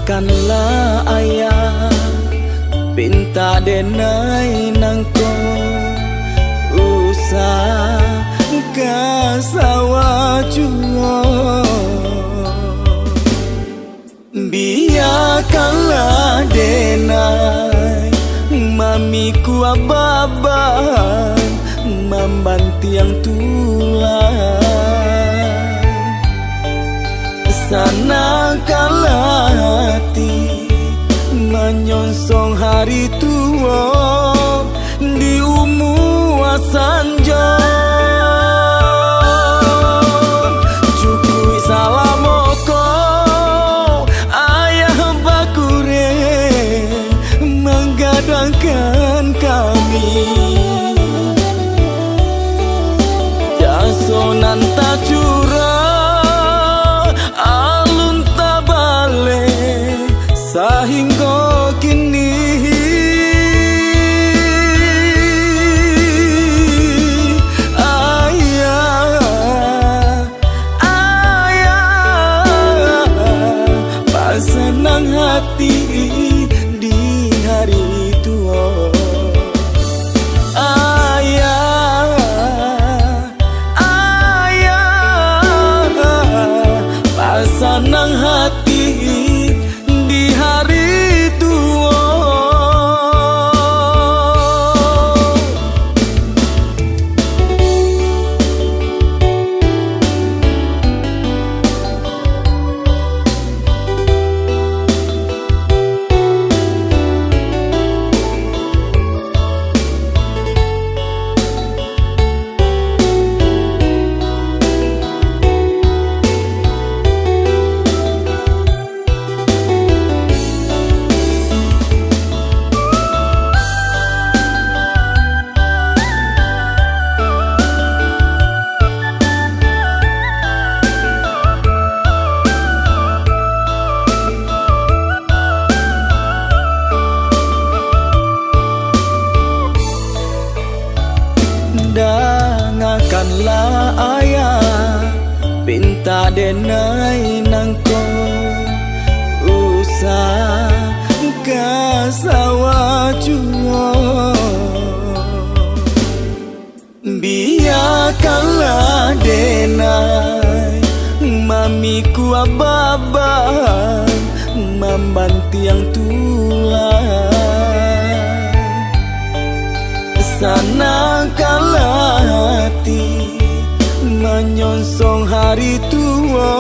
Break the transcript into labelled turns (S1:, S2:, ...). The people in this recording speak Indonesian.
S1: Dengarkanlah ayah, pinta denai nangko usah kasawa juo. Biarkanlah denai mamiku ababan membanti yang tulang. Sanangkanlah hati menyonsong hari tua di umur sanjo. Cukui salamoko ayah bakure menggadangkan kami. Dasonan tak curah alun tak balik sehingga kini. Senang hati di hari tua. Ayah, senang hati di hari tua. Dengarkanlah ayah, pinta denai nangko usah kasawa juo. Biarkanlah denai mamiku ababan membanti yang tulang. Sanangkanlah hati menyonsong hari tua